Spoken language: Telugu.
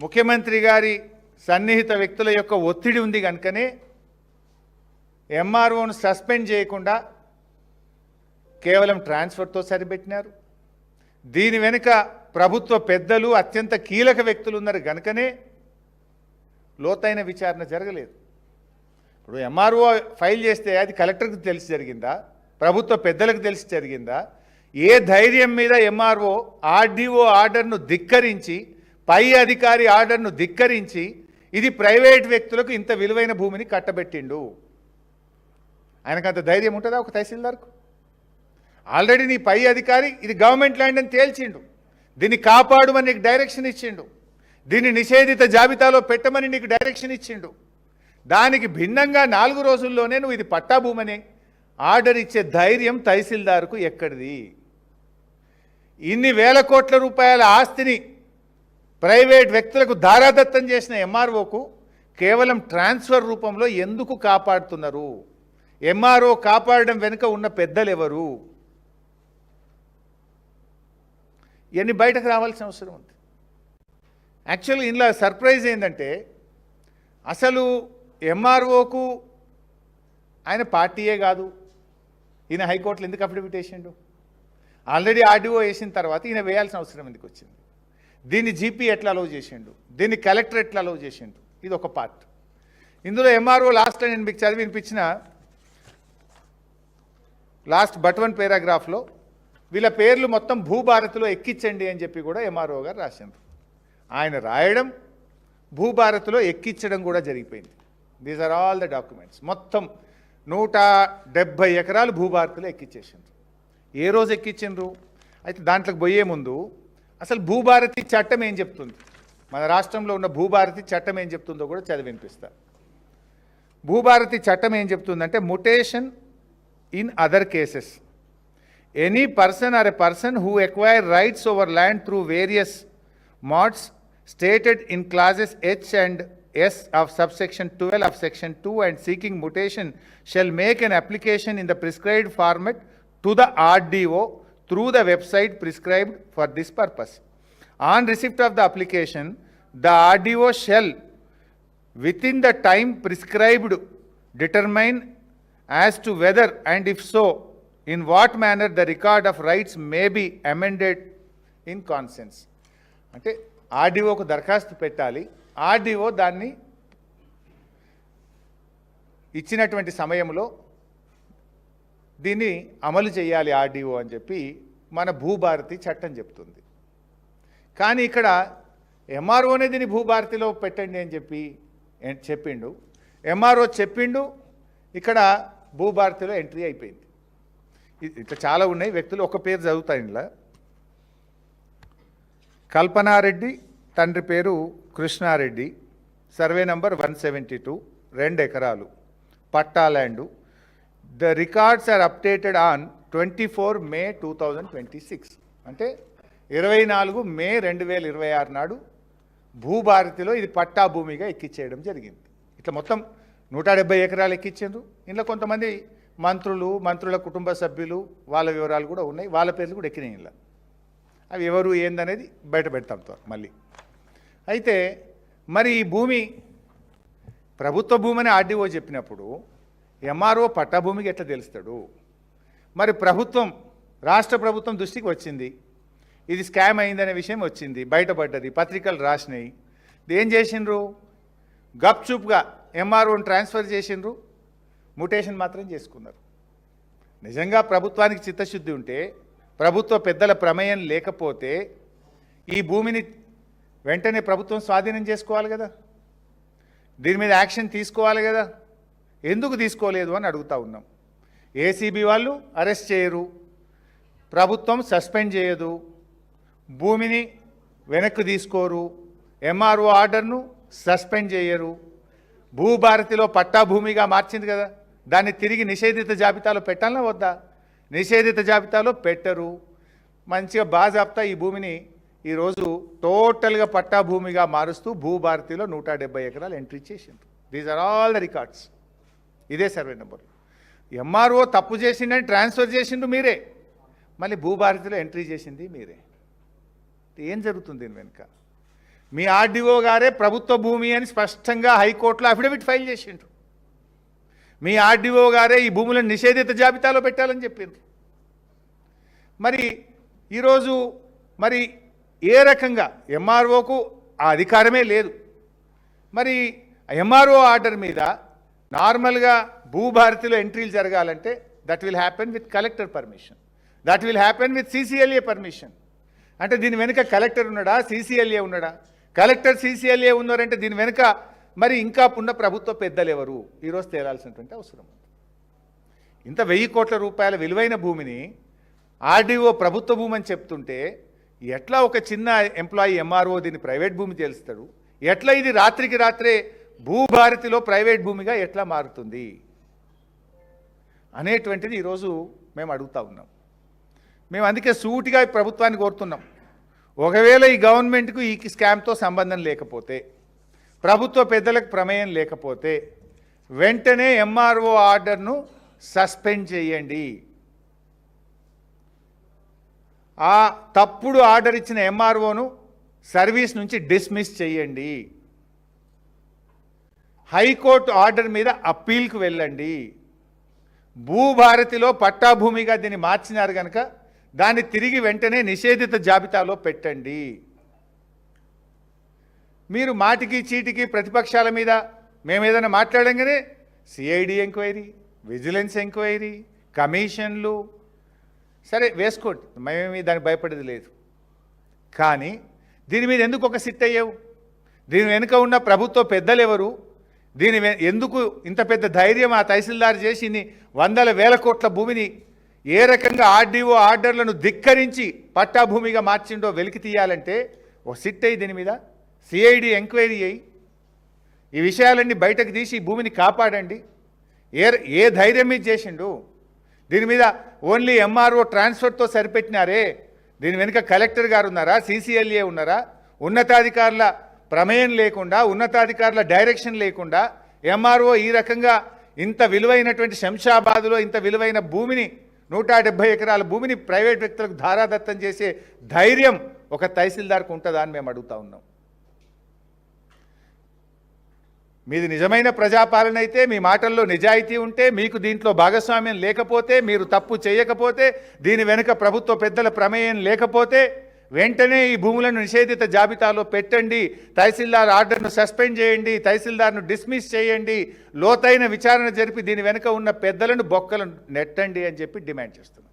ముఖ్యమంత్రి గారి సన్నిహిత వ్యక్తుల యొక్క ఒత్తిడి ఉంది కనుకనే ఎంఆర్ఓను సస్పెండ్ చేయకుండా కేవలం ట్రాన్స్ఫర్తో సరిపెట్టినారు. దీని వెనుక ప్రభుత్వ పెద్దలు అత్యంత కీలక వ్యక్తులు ఉన్నారు కనుకనే లోతైన విచారణ జరగలేదు. ఇప్పుడు ఎంఆర్ఓ ఫైల్ చేస్తే అది కలెక్టర్కి తెలిసి జరిగిందా, ప్రభుత్వ పెద్దలకు తెలిసి జరిగిందా? ఏ ధైర్యం మీద ఎంఆర్ఓ ఆర్డీఓ ఆర్డర్ను ధిక్కరించి, పై అధికారి ఆర్డర్ను ధిక్కరించి ఇది ప్రైవేట్ వ్యక్తులకు ఇంత విలువైన భూమిని కట్టబెట్టిండు? ఆయనకంత ధైర్యం ఉంటుందా ఒక తహసీల్దార్కు? ఆల్రెడీ నీ పై అధికారి ఇది గవర్నమెంట్ ల్యాండ్ అని తేల్చిండు, దీన్ని కాపాడుమని నీకు డైరెక్షన్ ఇచ్చిండు, దీన్ని నిషేధిత జాబితాలో పెట్టమని నీకు డైరెక్షన్ ఇచ్చిండు. దానికి భిన్నంగా 4 రోజుల్లోనే నువ్వు ఇది పట్టా భూమని ఆర్డర్ ఇచ్చే ధైర్యం తహసీల్దార్కు ఎక్కడిది? ఇన్ని వేల కోట్ల రూపాయల ఆస్తిని ప్రైవేట్ వ్యక్తులకు ధారాదత్తం చేసిన ఎంఆర్ఓకు కేవలం ట్రాన్స్ఫర్ రూపంలో ఎందుకు కాపాడుతున్నారు? ఎంఆర్ఓ కాపాడడం వెనుక ఉన్న పెద్దలు ఎవరు? ఇవన్నీ బయటకు రావాల్సిన అవసరం ఉంది. యాక్చువల్గా ఇందులో సర్ప్రైజ్ ఏంటంటే అసలు ఎంఆర్ఓకు ఆయన పార్టీయే కాదు. ఈయన హైకోర్టులో ఎందుకు అఫిడవిట్ వేసిండు? ఆల్రెడీ ఆర్డీఓ వేసిన తర్వాత ఈయన వేయాల్సిన అవసరం ఎందుకు వచ్చింది? దీన్ని జీపీ ఎట్లా అలౌ చేసిండు, దీన్ని కలెక్టర్ ఎట్లా అలౌ చేసిండు? ఇది ఒక పార్ట్. ఇందులో ఎంఆర్ఓ లాస్ట్ నేను మీకు చదివి వినిపించిన లాస్ట్ బట్ 1 పేరాగ్రాఫ్లో వీళ్ళ పేర్లు మొత్తం భూభారతిలో ఎక్కించండి అని చెప్పి కూడా ఎంఆర్ఓ గారు రాసిండ్రు. ఆయన రాయడం, భూభారతిలో ఎక్కించడం కూడా జరిగిపోయింది. These are all the documents. మొత్తం 170 ఎకరాలు భూభారతిలో ఎక్కించేసిండ్రు. ఏ రోజు ఎక్కించిండ్రు? అయితే దాంట్లోకి పోయే ముందు అసలు భూభారతి చట్టం ఏం చెప్తుంది, మన రాష్ట్రంలో ఉన్న భూభారతి చట్టం ఏం చెప్తుందో కూడా చదివి వినిపిస్తా. భూభారతి చట్టం ఏం చెప్తుందంటే, mutation in other cases, any person are a person who acquire rights over land through various mods stated in clauses H and S of subsection 12 of section 2 and seeking mutation shall make an application in the prescribed format to the RDO through the website prescribed for this purpose. On receipt of the application, the RDO shall within the time prescribed determine as to whether and if so in what manner the record of rights may be amended in consents. అంటే ఆర్డీఓకు దరఖాస్తు పెట్టాలి, ఆర్డీఓ దాన్ని ఇచ్చినటువంటి సమయంలో దీన్ని అమలు చేయాలి ఆర్డీఓ అని చెప్పి మన భూభారతి చట్టం చెప్తుంది. కానీ ఇక్కడ ఎంఆర్ఓనే దీన్ని భూభారతిలో పెట్టండి అని చెప్పి చెప్పిండు. ఎంఆర్ఓ చెప్పిండు, ఇక్కడ భూభారతిలో ఎంట్రీ అయిపోయింది. ఇట్లా చాలా ఉన్నాయి వ్యక్తులు. ఒక పేరు చదువుతాయి ఇందులో. కల్పనారెడ్డి, తండ్రి పేరు కృష్ణారెడ్డి, సర్వే నంబర్ 172, 2 ఎకరాలు, పట్టా land. The records are updated on 24 May 2026, అంటే 24 మే 2026 నాడు భూభారతిలో ఇది పట్టా భూమిగా ఎక్కించేయడం జరిగింది. ఇట్లా మొత్తం 170 ఎకరాలు ఎక్కించారు. ఇందులో కొంతమంది మంత్రులు, మంత్రుల కుటుంబ సభ్యులు, వాళ్ళ వివరాలు కూడా ఉన్నాయి, వాళ్ళ పేర్లు కూడా ఎక్కినాయి. ఇలా అవి ఎవరు ఏందనేది బయట పెడతాం మళ్ళీ. అయితే మరి ఈ భూమి ప్రభుత్వ భూమిని ఆర్డీఓ చెప్పినప్పుడు ఎంఆర్ఓ పట్టా భూమికి ఎట్లా తెలుస్తాడు? మరి ప్రభుత్వం, రాష్ట్ర ప్రభుత్వం దృష్టికి వచ్చింది, ఇది స్కామ్ అయిందనే విషయం వచ్చింది, బయటపడ్డది, పత్రికలు రాసినాయి. ఏం చేసిండ్రు? గప్చుప్గా ఎంఆర్ఓని ట్రాన్స్ఫర్ చేసిండ్రు, ముటేషన్ మాత్రం చేసుకున్నారు. నిజంగా ప్రభుత్వానికి చిత్తశుద్ధి ఉంటే, ప్రభుత్వ పెద్దల ప్రమేయం లేకపోతే ఈ భూమిని వెంటనే ప్రభుత్వం స్వాధీనం చేసుకోవాలి కదా, దీని మీద యాక్షన్ తీసుకోవాలి కదా. ఎందుకు తీసుకోలేదు అని అడుగుతూ ఉన్నాం. ఏసీబీ వాళ్ళు అరెస్ట్ చేయరు, ప్రభుత్వం సస్పెండ్ చేయదు, భూమిని వెనక్కి తీసుకోరు, ఎంఆర్ఓ ఆర్డర్ను సస్పెండ్ చేయరు, భూభారతిలో పట్టా భూమిగా మార్చింది కదా, దాన్ని తిరిగి నిషేధిత జాబితాలో పెట్టాలన్నా వద్దా? నిషేధిత జాబితాలో పెట్టరు. మంచిగా బాజాప్తా ఈ భూమిని ఈరోజు టోటల్గా పట్టా భూమిగా మారుస్తూ భూభారతిలో 170 ఎకరాలు ఎంట్రీ చేసిండ్రు. These are all the records. ఇదే సర్వే నెంబర్. ఎంఆర్ఓ తప్పు చేసిండని ట్రాన్స్ఫర్ చేసిండు మీరే, మళ్ళీ భూభారతిలో ఎంట్రీ చేసింది మీరే. ఏం జరుగుతుంది దీని వెనుక? మీ ఆర్డీఓ గారే ప్రభుత్వ భూమి అని స్పష్టంగా హైకోర్టులో అఫిడవిట్ ఫైల్ చేసిండ్రు. మీ ఆర్డీఓ గారే ఈ భూములను నిషేధిత జాబితాలో పెట్టాలని చెప్పిండ్రు. మరి ఈరోజు మరి ఏ రకంగా ఎంఆర్ఓకు ఆ అధికారమే లేదు. మరి ఎంఆర్ఓ ఆర్డర్ మీద నార్మల్గా భూభారతిలో ఎంట్రీలు జరగాలంటే that will happen with collector permission, that will happen with CCLA permission. అంటే దీని వెనుక కలెక్టర్ ఉన్నాడా, సీసీఎల్ఏ ఉన్నాడా? కలెక్టర్ సీసీఎల్ఏ ఉన్నారంటే దీని వెనుక మరి ఇంకా ఉన్న ప్రభుత్వ పెద్దలు ఎవరు ఈరోజు తేలాల్సినటువంటి అవసరం ఉంది. ఇంత 1000 కోట్ల రూపాయల విలువైన భూమిని ఆర్డీఓ ప్రభుత్వ భూమి అని చెప్తుంటే ఎట్లా ఒక చిన్న ఎంప్లాయీ ఎంఆర్ఓ దీన్ని ప్రైవేట్ భూమి తెలుస్తాడు? ఎట్లా ఇది రాత్రికి రాత్రే భూభారతిలో ప్రైవేట్ భూమిగా ఎట్లా మారుతుంది అనేటువంటిది ఈరోజు మేము అడుగుతా ఉన్నాం. మేము అందుకే సూటిగా ప్రభుత్వాన్ని కోరుతున్నాం, ఒకవేళ ఈ గవర్నమెంట్కు ఈ స్కామ్తో సంబంధం లేకపోతే, ప్రభుత్వ పెద్దలకు ప్రమేయం లేకపోతే వెంటనే ఎంఆర్ఓ ఆర్డర్ను సస్పెండ్ చేయండి. ఆ తప్పుడు ఆర్డర్ ఇచ్చిన ఎంఆర్ఓను సర్వీస్ నుంచి డిస్మిస్ చేయండి. హైకోర్టు ఆర్డర్ మీద అప్పీల్కు వెళ్ళండి. భూభారతిలో పట్టాభూమిగా దీన్ని మార్చినారు కనుక దాన్ని తిరిగి వెంటనే నిషేధిత జాబితాలో పెట్టండి. మీరు మాటికి చీటికి ప్రతిపక్షాల మీద మేము ఏదైనా మాట్లాడంగానే సిఐడి ఎంక్వైరీ, విజిలెన్స్ ఎంక్వైరీ, కమిషన్లు, సరే వేసుకోండి, మేమేమి దానికి భయపడేది లేదు. కానీ దీని మీద ఎందుకు ఒక సిట్ అయ్యావు? దీని వెనుక ఉన్న ప్రభుత్వ పెద్దలు ఎవరు? దీని ఎందుకు ఇంత పెద్ద ధైర్యం ఆ తహసీల్దార్ చేసి ఇన్ని 100,000 కోట్ల భూమిని ఏ రకంగా ఆర్డీఓ ఆర్డర్లను ధిక్కరించి పట్టాభూమిగా మార్చిండో వెలికి తీయాలంటే ఒక సిట్ అయ్యి దీని మీద సిఐడి ఎంక్వైరీ అయ్యి ఈ విషయాలన్నీ బయటకు తీసి ఈ భూమిని కాపాడండి. ఏ ధైర్యం మీద చేసిండు? దీని మీద ఓన్లీ ఎంఆర్ఓ ట్రాన్స్ఫర్తో సరిపెట్టినారే, దీని వెనుక కలెక్టర్ గారు ఉన్నారా, సీసీఎల్ఏ ఉన్నారా? ఉన్నతాధికారుల ప్రమేయం లేకుండా, ఉన్నతాధికారుల డైరెక్షన్ లేకుండా ఎంఆర్ఓ ఈ రకంగా ఇంత విలువైనటువంటి శంషాబాద్లో ఇంత విలువైన భూమిని 170 ఎకరాల భూమిని ప్రైవేట్ వ్యక్తులకు ధారాదత్తం చేసే ధైర్యం ఒక తహసీల్దార్కు ఉంటుందా అని మేము అడుగుతా ఉన్నాం. మీది నిజమైన ప్రజాపాలన అయితే, మీ మాటల్లో నిజాయితీ ఉంటే, మీకు దీంట్లో భాగస్వామ్యం లేకపోతే, మీరు తప్పు చేయకపోతే, దీని వెనుక ప్రభుత్వ పెద్దల ప్రమేయం లేకపోతే వెంటనే ఈ భూములను నిషేధిత జాబితాలో పెట్టండి. తహసీల్దార్ ఆర్డర్ను సస్పెండ్ చేయండి, తహసీల్దార్ను డిస్మిస్ చేయండి, లోతైన విచారణ జరిపి దీని వెనుక ఉన్న పెద్దలను బొక్కలను నెట్టండి అని చెప్పి డిమాండ్ చేస్తున్నాం.